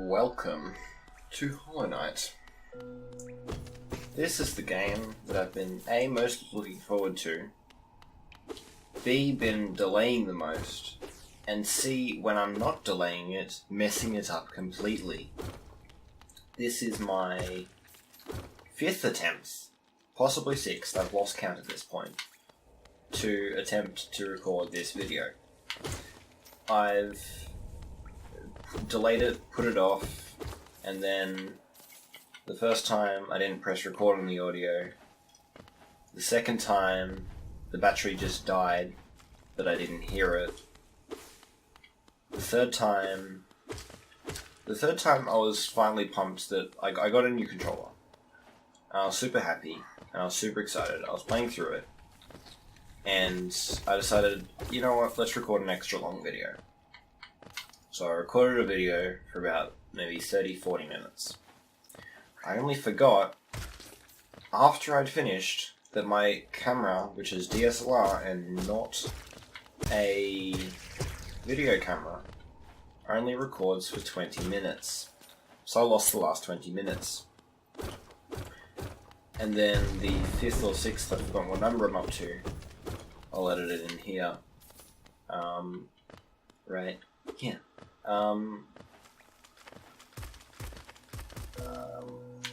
welcome to Hollow Knight. This is the game that I've been A, most looking forward to, B, been delaying the most, and C, when I'm not delaying it, messing it up completely. This is my 5th attempt, possibly 6th, I've lost count at this point, to attempt to record this video. I've delayed it, put it off, and then the first time I didn't press record on the audio. The second time the battery just died, but I didn't hear it. The third time I was finally pumped that I got a new controller. I was super happy, and I was super excited. I was playing through it, and I decided, you know what, let's record an extra long video. So I recorded a video for about maybe 30-40 minutes. I only forgot, after I'd finished, that my camera, which is DSLR and not a video camera, only records for 20 minutes. So I lost the last 20 minutes. And then the 5th or 6th, I've forgotten what number I'm up to. I'll edit it in here. Right here.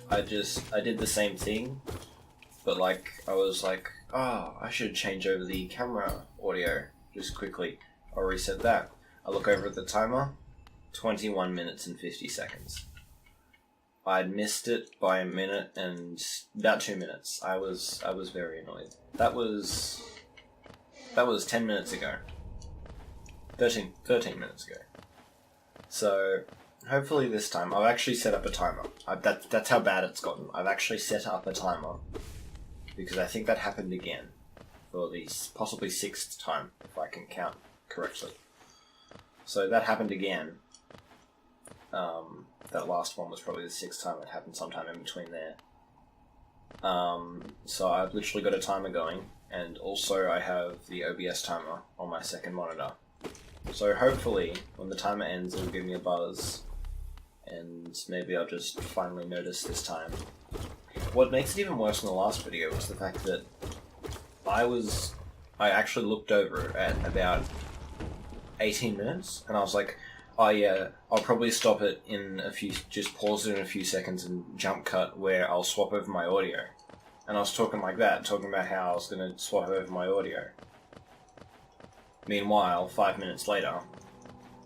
I did the same thing, but I was like, oh, I should change over the camera audio just quickly. I'll reset that. I look over at the timer, 21 minutes and 50 seconds. I'd missed it by a minute and about 2 minutes. I was very annoyed. That was 10 minutes ago. 13 minutes ago. So, hopefully this time, I've actually set up a timer. That's how bad it's gotten. I've actually set up a timer, because I think that happened again, for the possibly 6th time, if I can count correctly. So that happened again. That last one was probably the 6th time. It happened sometime in between there. So I've literally got a timer going, and also I have the OBS timer on my second monitor. So hopefully, when the timer ends, it'll give me a buzz, and maybe I'll just finally notice this time. What makes it even worse than the last video was the fact that I actually looked over at about 18 minutes, and I was like, oh yeah, I'll probably stop it in just pause it in a few seconds and jump cut where I'll swap over my audio. And I was talking like that, talking about how I was going to swap over my audio. Meanwhile, 5 minutes later,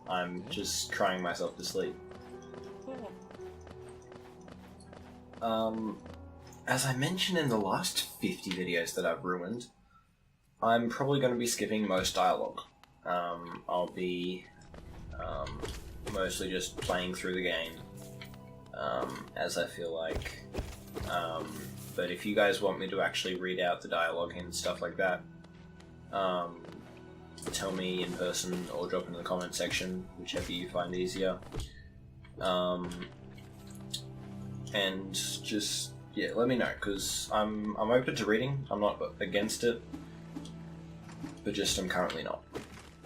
I'm just crying myself to sleep. As I mentioned in the last 50 videos that I've ruined, I'm probably going to be skipping most dialogue. I'll be mostly just playing through the game as I feel like. But if you guys want me to actually read out the dialogue and stuff like that, tell me in person or drop in the comment section, whichever you find easier. And just, yeah, let me know, because I'm open to reading. I'm not against it, but just I'm currently not.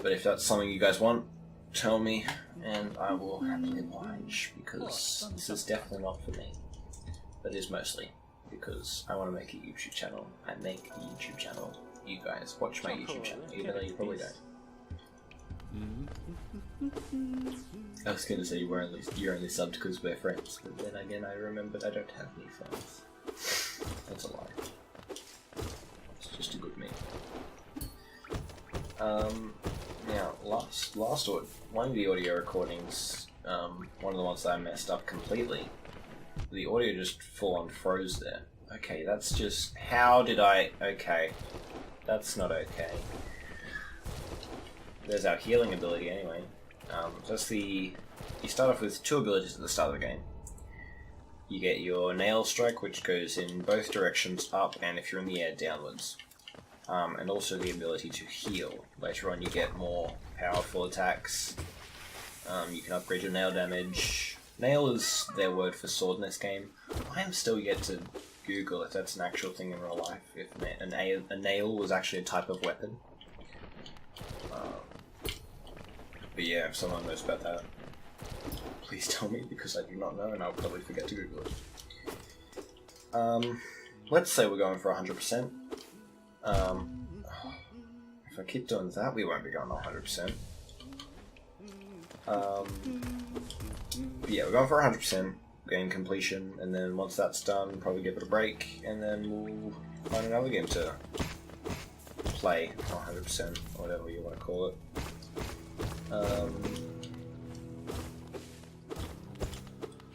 But if that's something you guys want, tell me, and I will happily oblige, because this is definitely not for me. But it is mostly because I want to make a YouTube channel. I make a YouTube channel. You guys watch my YouTube channel, even though you probably don't. I was going to say you're only subbed because we're friends, but then again I remembered I don't have any friends. That's a lie. It's just a good meme. Now, one of the audio recordings, one of the ones that I messed up completely, the audio just full on froze there. Okay, that's just, okay. That's not okay. There's our healing ability anyway. You start off with 2 abilities at the start of the game. You get your nail strike, which goes in both directions, up, and if you're in the air, downwards. And also the ability to heal. Later on you get more powerful attacks. You can upgrade your nail damage. Nail is their word for sword in this game. I am still yet to Google if that's an actual thing in real life, if a nail was actually a type of weapon. But yeah, if someone knows about that. please tell me, because I do not know and I'll probably forget to Google it. Let's say we're going for 100%. If I keep doing that, we won't be going 100%. Yeah, we're going for 100%, game completion, and then once that's done, probably give it a break, and then we'll find another game to play 100%, or whatever you want to call it.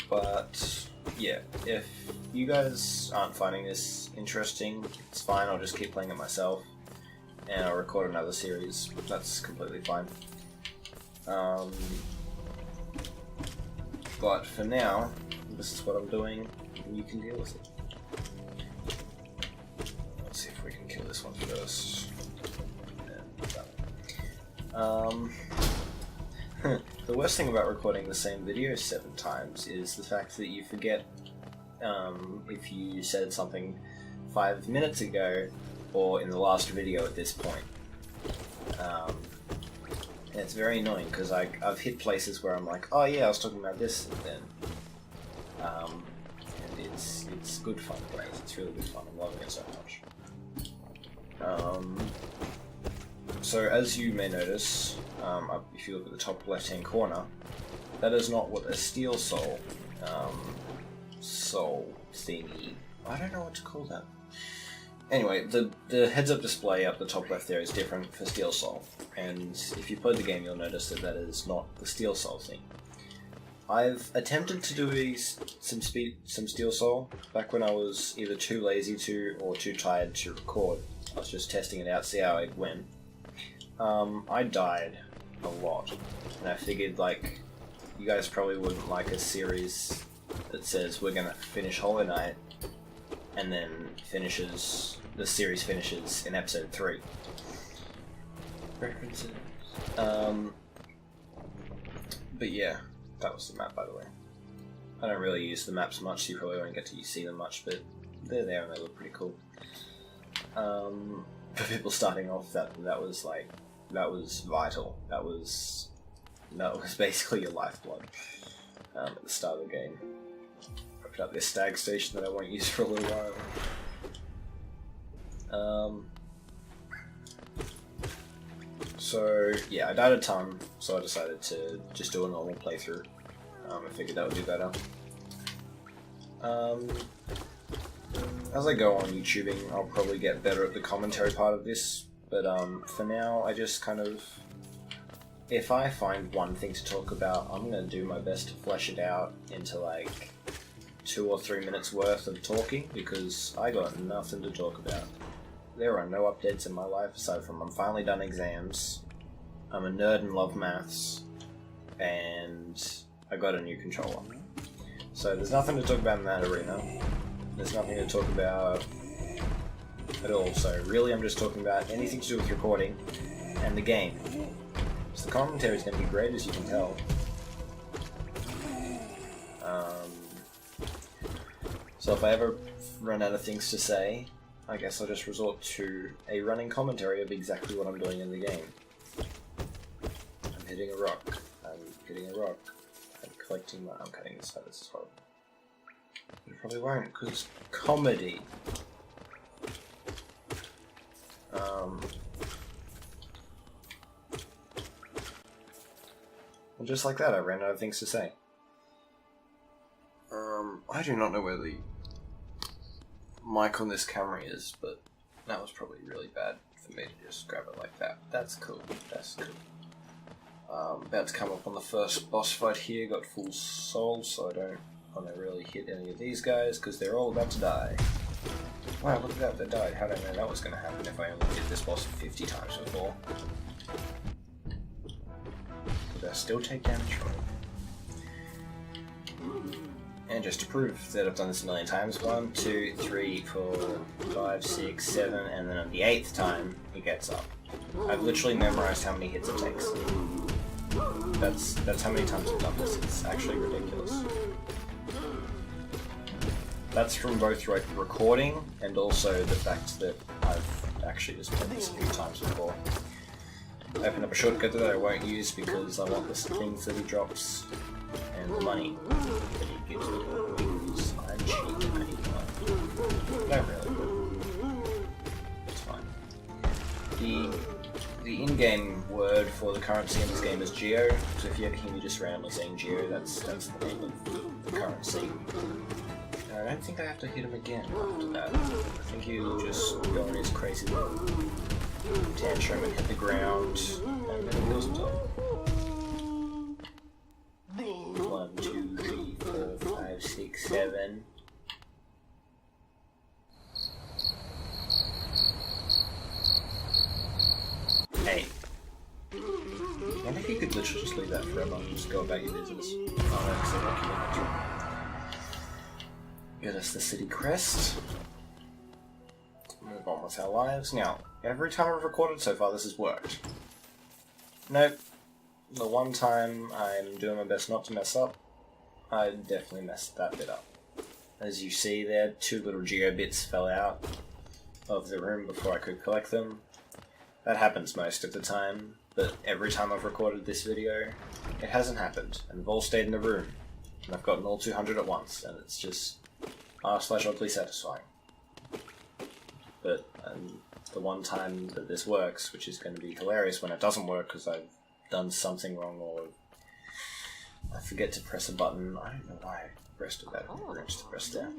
But yeah, if you guys aren't finding this interesting, it's fine, I'll just keep playing it myself, and I'll record another series. That's completely fine. But for now, this is what I'm doing, and you can deal with it. Let's see if we can kill this one first. The worst thing about recording the same video 7 times is the fact that you forget if you said something 5 minutes ago or in the last video at this point. And it's very annoying because I've hit places where I'm like, oh yeah, I was talking about this, and then and it's good fun, guys. It's really good fun. I'm loving it so much. So as you may notice, if you look at the top left-hand corner, that is not what a steel soul thingy. I don't know what to call that. Anyway, the heads-up display up the top left there is different for Steel Soul, and if you played the game, you'll notice that that is not the Steel Soul thing. I've attempted to do some Steel Soul back when I was either too lazy to or too tired to record. I was just testing it out, see how it went. I died a lot, and I figured, like, you guys probably wouldn't like a series that says we're gonna finish Hollow Knight and then the series finishes in episode 3. References. But yeah, that was the map, by the way. I don't really use the maps much, so you probably won't get to see them much, but they're there and they look pretty cool. For people starting off, that was vital. That was basically your lifeblood at the start of the game. Opened up this stag station that I won't use for a little while. So yeah, I died a ton, so I decided to just do a normal playthrough. I figured that would be better. As I go on YouTubing, I'll probably get better at the commentary part of this, but for now, I just kind of... If I find one thing to talk about, I'm going to do my best to flesh it out into like 2 or 3 minutes worth of talking, because I got nothing to talk about. There are no updates in my life aside from I'm finally done exams, I'm a nerd and love maths, and I got a new controller. So there's nothing to talk about in that arena. There's nothing to talk about at all. So really I'm just talking about anything to do with recording and the game. So the commentary is going to be great, as you can tell. So if I ever run out of things to say, I guess I'll just resort to a running commentary of exactly what I'm doing in the game. I'm hitting a rock. I'm hitting a rock. I'm collecting my... I'm cutting this out, this is horrible. But it probably won't, because it's comedy. And just like that, I ran out of things to say. I do not know where the mic on this camera is, but that was probably really bad for me to just grab it like that. That's cool. That's cool. About to come up on the first boss fight here. Got full soul, so I don't want to really hit any of these guys because they're all about to die. Wow, look at that, they died. How did I know that was going to happen if I only did this boss 50 times before? Did I still take damage from it? And just to prove that I've done this a million times, 1, 2, 3, 4, 5, 6, 7, and then on the 8th time, it gets up. I've literally memorized how many hits it takes. That's how many times I've done this. It's actually ridiculous. That's from both recording and also the fact that I've actually just played this a few times before. I opened up a shortcut that I won't use because I want the things that he drops and the money that he gives me, because I'm cheap and I need money. Not really. It's fine. The in-game word for the currency in this game is Geo, so if you ever hear me just randomly saying Geo, that's the name of the currency. I don't think I have to hit him again after that. I think he'll just go on his crazy little tantrum and hit the ground, and then he heals himself. 1, 2, 3, 4, 5, 6, 7. Hey. I wonder if you could literally just leave that forever and just go about your business. Oh, that's so lucky. Get us the city crest. Move on with our lives. Now, every time I've recorded so far, this has worked. Nope. The one time I'm doing my best not to mess up, I definitely messed that bit up. As you see there, 2 little geo bits fell out of the room before I could collect them. That happens most of the time, but every time I've recorded this video, it hasn't happened, and they've all stayed in the room. And I've gotten all 200 at once, and it's just r/oddly satisfying. But the one time that this works, which is going to be hilarious when it doesn't work because I've done something wrong or I forget to press a button. I don't know why I pressed that. I forgot to press there.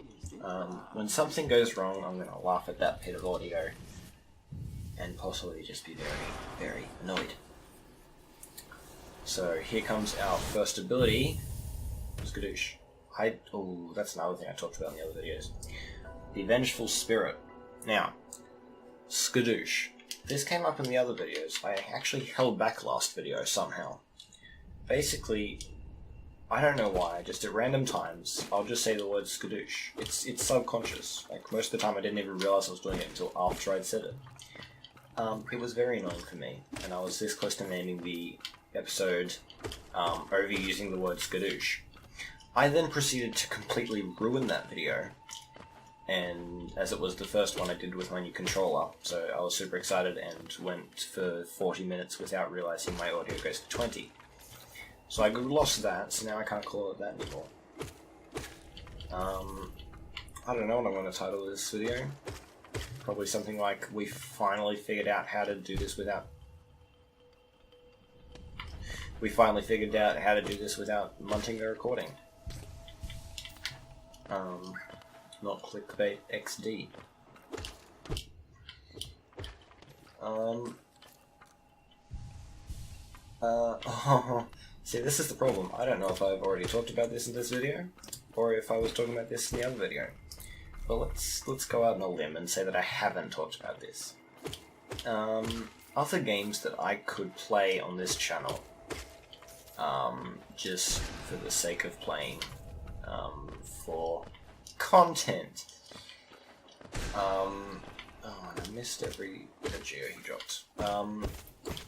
When something goes wrong, I'm going to laugh at that bit of audio and possibly just be very, very annoyed. So here comes our first ability, Skadoosh. Oh, that's another thing I talked about in the other videos. The Vengeful Spirit. Now, Skadoosh. This came up in the other videos. I actually held back last video somehow. Basically, I don't know why, just at random times, I'll just say the word Skadoosh. It's subconscious. Like, most of the time I didn't even realise I was doing it until after I'd said it. It was very annoying for me, and I was this close to naming the episode overusing the word Skadoosh. I then proceeded to completely ruin that video, and as it was the first one I did with my new controller, so I was super excited and went for 40 minutes without realising my audio goes to 20. So I lost that, so now I can't call it that anymore. I don't know what I'm going to title this video. Probably something like, we finally figured out how to do this without... munting the recording. Not clickbait XD. See, this is the problem. I don't know if I've already talked about this in this video, or if I was talking about this in the other video. But let's go out on a limb and say that I haven't talked about this. Other games that I could play on this channel, just for the sake of playing, for content. Oh, and I missed every geo he dropped.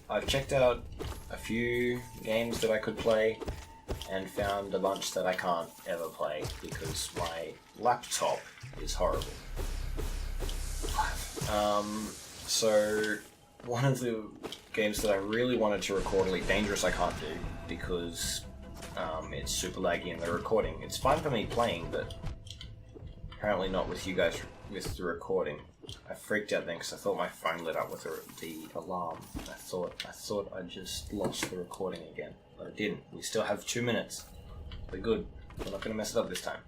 I've checked out a few games that I could play and found a bunch that I can't ever play because my laptop is horrible. So one of the games that I really wanted to record, Elite Dangerous, I can't do because it's super laggy in the recording. It's fine for me playing, but apparently not with you guys with the recording. I freaked out then because I thought my phone lit up with the alarm. I thought I just lost the recording again, but I didn't. We still have 2 minutes. We're good. We're not going to mess it up this time.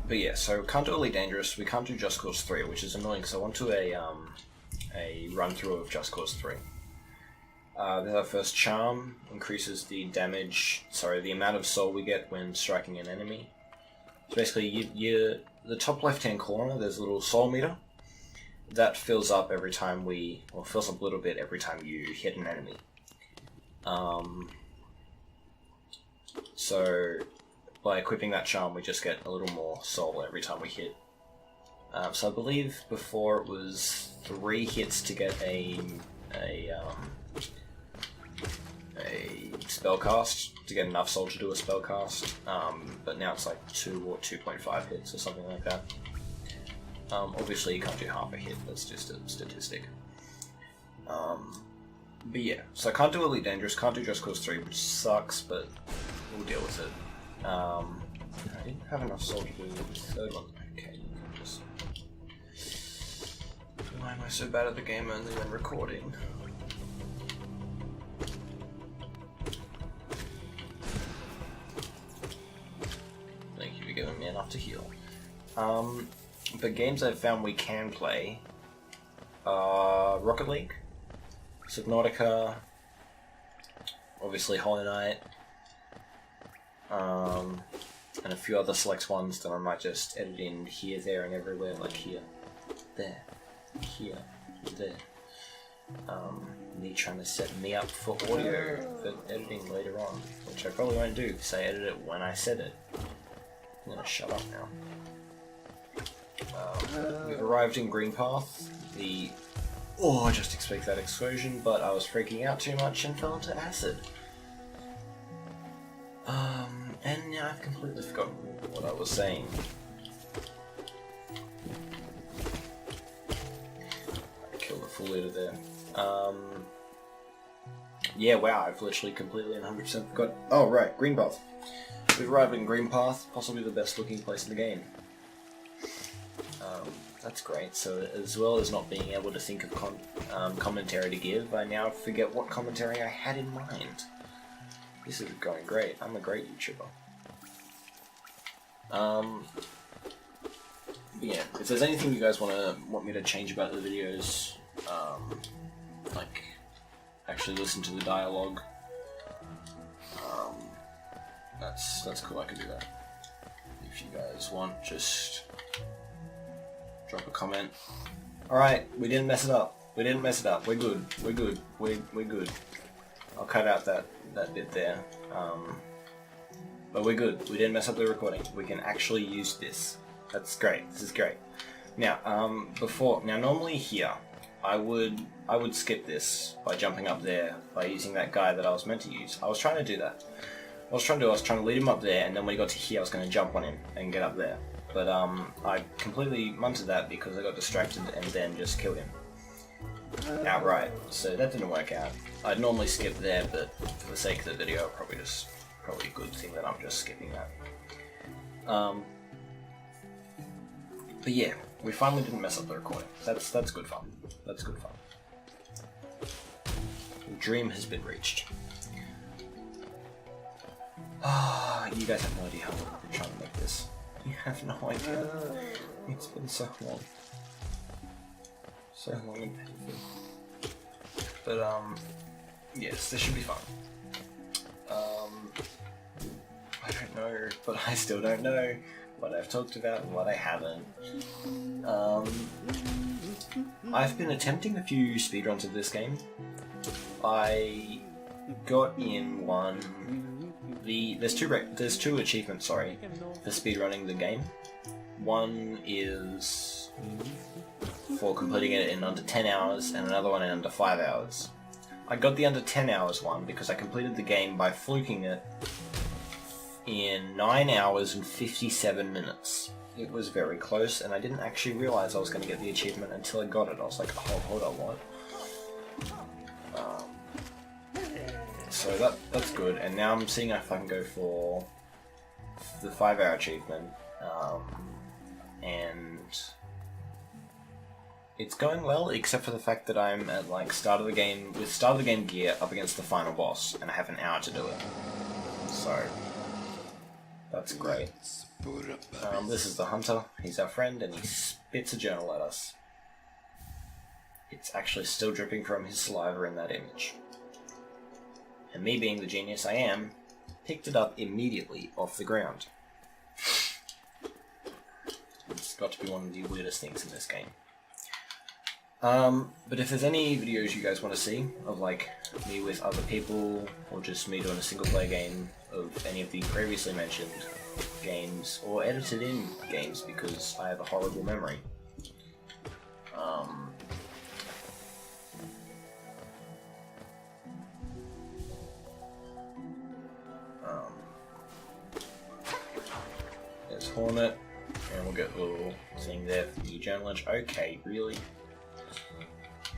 But yeah, so we can't do Elite Dangerous. We can't do Just Cause 3, which is annoying because I want to do a run through of Just Cause 3. There's our first charm, increases the the amount of soul we get when striking an enemy. So basically, the top left-hand corner, there's a little soul meter. That fills up every time fills up a little bit every time you hit an enemy. So by equipping that charm, we just get a little more soul every time we hit. So I believe before it was 3 hits to get a spell cast, to get enough soul to do a spell cast, but now it's like 2 or 2.5 hits or something like that. Obviously you can't do half a hit, that's just a statistic. But yeah, so I can't do Elite Dangerous, can't do Just Cause 3, which sucks, but we'll deal with it. I didn't have enough soul to do the third one. Okay, just... Why am I so bad at the game only when recording? Thank you for giving me enough to heal. But games I've found we can play are Rocket League, Subnautica, obviously Hollow Knight, and a few other select ones that I might just edit in here, there, and everywhere, like here, there, here, there. Me trying to set me up for audio for editing later on, which I probably won't do because I edit it when I said it. I'm gonna shut up now. We've arrived in Green Path. I just expect that explosion, but I was freaking out too much and fell into acid. And now I've completely forgotten what I was saying. I killed a full leader there. Yeah, wow, I've literally completely and 100% forgot. Oh, right, Green Path. We've arrived in Green Path, possibly the best looking place in the game. That's great. So as well as not being able to think of commentary to give, I now forget what commentary I had in mind. This is going great. I'm a great YouTuber. Yeah, if there's anything you guys want me to change about the videos, like actually listen to the dialogue, that's cool. I can do that. If you guys want, just drop a comment. Alright, we didn't mess it up. We didn't mess it up. We're good. We're good. We're good. I'll cut out that bit there. But we're good. We didn't mess up the recording. We can actually use this. That's great. This is great. Now, normally here, I would skip this by jumping up there by using that guy that I was meant to use. I was trying to do that. I was trying to lead him up there, and then when he got to here, I was going to jump on him and get up there. But I completely munted that because I got distracted and then just killed him outright. So that didn't work out. I'd normally skip there, but for the sake of the video, probably a good thing that I'm just skipping that. But yeah, we finally didn't mess up the recording. That's good fun. That's good fun. The dream has been reached. You guys have no idea how long I've been trying to make this. You have no idea. It's been so long. So long and painful. But, yes, this should be fun. I don't know, but I still don't know what I've talked about and what I haven't. I've been attempting a few speedruns of this game. I got in one. There's two achievements, for speedrunning the game. One is for completing it in under 10 hours, and another one in under 5 hours. I got the under 10 hours one because I completed the game by fluking it in 9 hours and 57 minutes. It was very close, and I didn't actually realise I was going to get the achievement until I got it. I was like, oh, hold on, what? So that's good, and now I'm seeing if I can go for the 5-hour achievement, and it's going well, except for the fact that I'm at like start of the game gear up against the final boss, and I have an hour to do it. So that's great. This is the hunter. He's our friend, and he spits a journal at us. It's actually still dripping from his saliva in that image. And me being the genius I am, picked it up immediately off the ground. It's got to be one of the weirdest things in this game. But if there's any videos you guys want to see of like me with other people, or just me doing a single player game of any of the previously mentioned games, or edited in games because I have a horrible memory, there's Hornet, and we'll get a little thing there for the journal. Okay, really?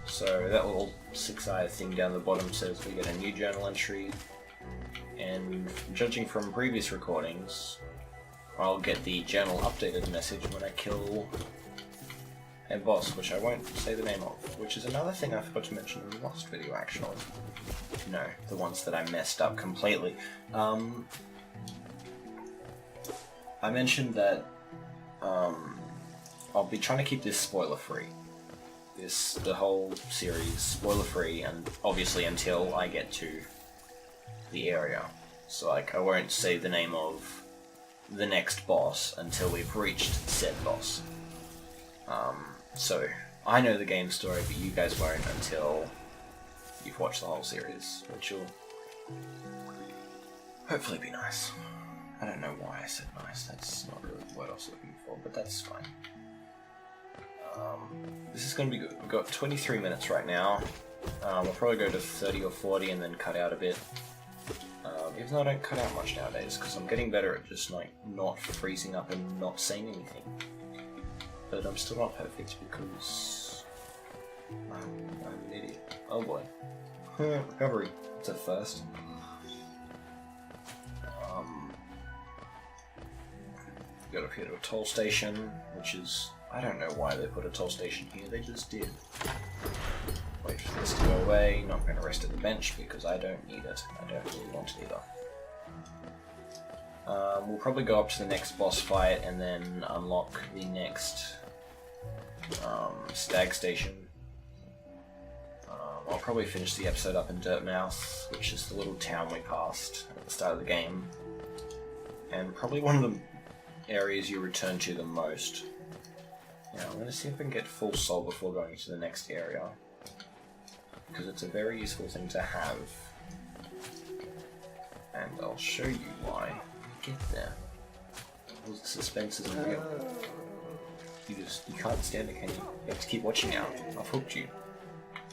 So that little 6-eyed thing down the bottom says we get a new journal entry, and judging from previous recordings, I'll get the journal updated message when I kill a boss, which I won't say the name of, which is another thing I forgot to mention in the last video actually. No, the ones that I messed up completely. I mentioned that I'll be trying to keep this spoiler free. The whole series spoiler free, and obviously until I get to the area. So like I won't say the name of the next boss until we've reached said boss. So I know the game story, but you guys won't until you've watched the whole series, which will hopefully be nice. I don't know why I said nice, that's not really the word I was looking for, but that's fine. This is going to be good. We've got 23 minutes right now. We'll probably go to 30 or 40 and then cut out a bit. Even though I don't cut out much nowadays, because I'm getting better at just like not freezing up and not saying anything. But I'm still not perfect because I'm an idiot. Oh boy. Recovery. It's a first. Got up here to a toll station, which is... I don't know why they put a toll station here, they just did. Wait for this to go away, not going to rest at the bench because I don't need it. I don't really want it either. We'll probably go up to the next boss fight and then unlock the next stag station. I'll probably finish the episode up in Dirtmouth, which is the little town we passed at the start of the game. And probably one of the areas you return to the most. Now, I'm going to see if I can get full soul before going to the next area, because it's a very useful thing to have. And I'll show you why we get there. Well, the suspense isn't real. You can't stand it, can you? You have to keep watching now. I've hooked you.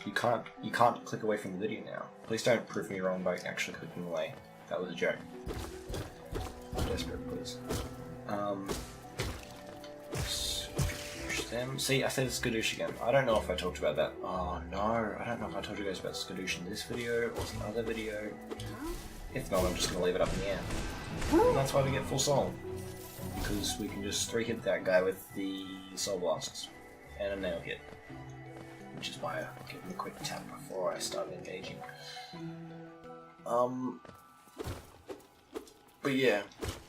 You can't click away from the video now. Please don't prove me wrong by actually clicking away. That was a joke. I'm desperate, please. Them. See, I said Skadoosh again. I don't know if I talked about that. Oh no, I don't know if I told you guys about Skadoosh in this video or some other video. If not, I'm just going to leave it up in the air. And that's why we get full soul. Because we can just 3-hit that guy with the soul blasts. And a nail hit. Which is why I give him a quick tap before I start engaging. But yeah,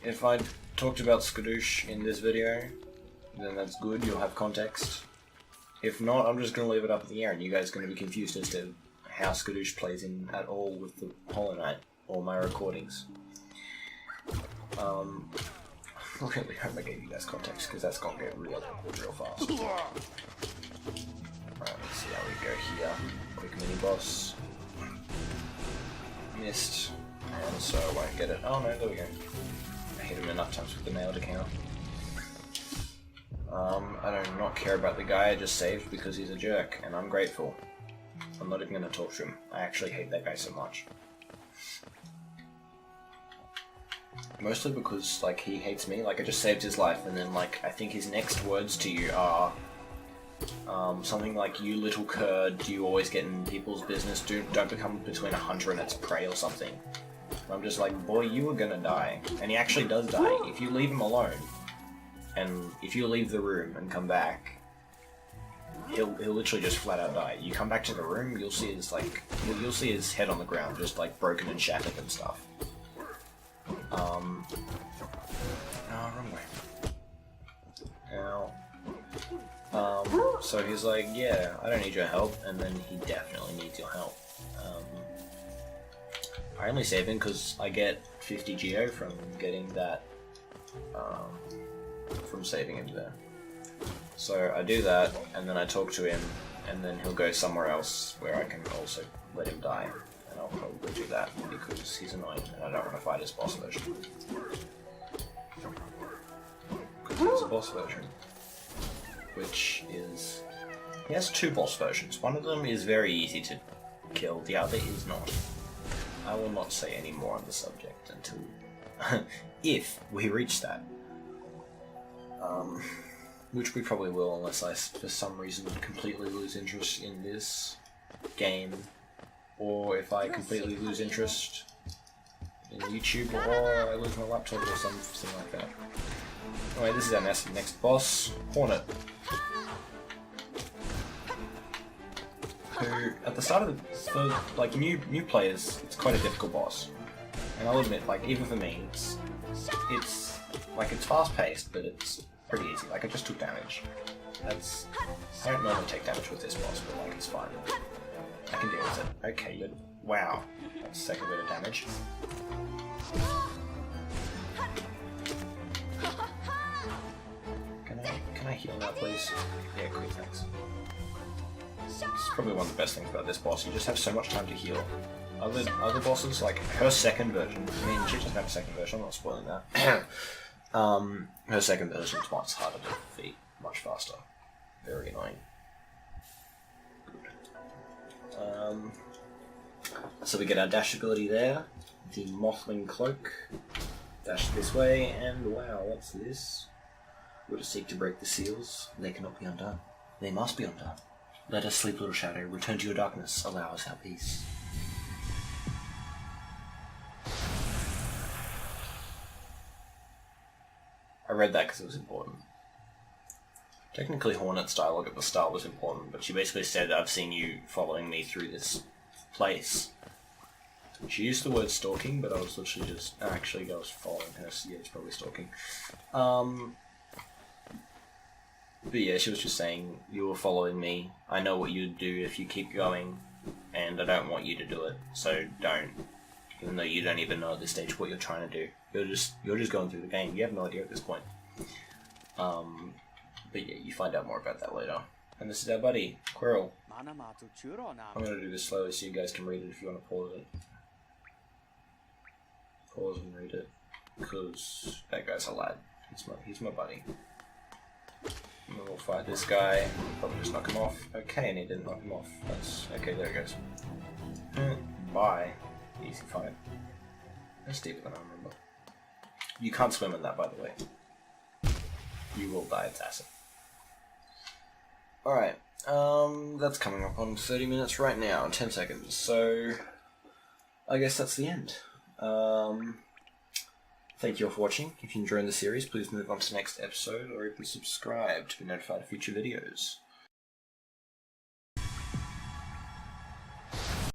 if I talked about Skadoosh in this video, then that's good, you'll have context. If not, I'm just going to leave it up in the air and you guys are going to be confused as to how Skadoosh plays in at all with the Hollow Knight or my recordings. I really hope I gave you guys context, because that's going to get real fast. Right, let's see how we go here. Quick mini boss. Missed. And so I won't get it. Oh no, there we go. I hit him enough times with the nail to count. I do not care about the guy I just saved because he's a jerk, and I'm grateful. I'm not even going to talk to him. I actually hate that guy so much. Mostly because, like, he hates me. Like, I just saved his life, and then, like, I think his next words to you are something like, "You little cur, do you always get in people's business? Don't become between a hunter and its prey," or something. And I'm just like, boy, you were gonna die. And he actually does die. If you leave him alone, and if you leave the room and come back, he'll literally just flat out die. You come back to the room, you'll see his you'll see his head on the ground, just like broken and shattered and stuff. No, wrong way. Now, so he's like, yeah, I don't need your help, and then he definitely needs your help. I only save him because I get 50 Geo from getting that, from saving him there. So I do that, and then I talk to him, and then he'll go somewhere else where I can also let him die. And I'll probably do that because he's annoying, and I don't want to fight his boss version. Because there's a boss version, which is... He has two boss versions. One of them is very easy to kill, the other is not. I will not say any more on the subject until... if we reach that. which we probably will unless I, for some reason, completely lose interest in this game, or if I completely lose interest in YouTube, or I lose my laptop or something like that. Anyway, this is our next boss, Hornet, who, at the start of for like new players, it's quite a difficult boss. And I'll admit, like, even for me, it's fast paced, but it's pretty easy. Like, I just took damage. I don't normally take damage with this boss, but like, it's fine. I can deal with it. Okay, good. Wow, that's the second bit of damage. Can I heal now, please? Yeah, quick, thanks. This is probably one of the best things about this boss. You just have so much time to heal. Other bosses, like her second version, I mean, she doesn't have a second version, I'm not spoiling that. Her second version is much harder to defeat, much faster. Very annoying. Good. So we get our dash ability there, the Mothling Cloak. Dash this way, and wow, what's this? We're to seek to break the seals. They cannot be undone. They must be undone. Let us sleep, little shadow. Return to your darkness. Allow us our peace. I read that because it was important. Technically, Hornet's dialogue at the start was important, but she basically said, I've seen you following me through this place. She used the word stalking, but I was literally just... Actually, I was following her, so yeah, it's probably stalking. But yeah, she was just saying, you were following me, I know what you'd do if you keep going, and I don't want you to do it, so don't. Even though you don't even know at this stage what you're trying to do. You're just going through the game, you have no idea at this point. But yeah, you find out more about that later. And this is our buddy, Quirrell. I'm going to do this slowly so you guys can read it if you want to pause it. Pause and read it, because that guy's a lad. He's my buddy. And then we'll fight this guy, probably just knock him off. Okay, and he didn't knock him off. Okay, there he goes. Bye. Easy fight. That's deeper than I remember. You can't swim in that, by the way. You will die, it's acid. Alright, that's coming up on 30 minutes right now, 10 seconds, so I guess that's the end. Thank you all for watching. If you enjoyed the series, please move on to the next episode, or even subscribe to be notified of future videos.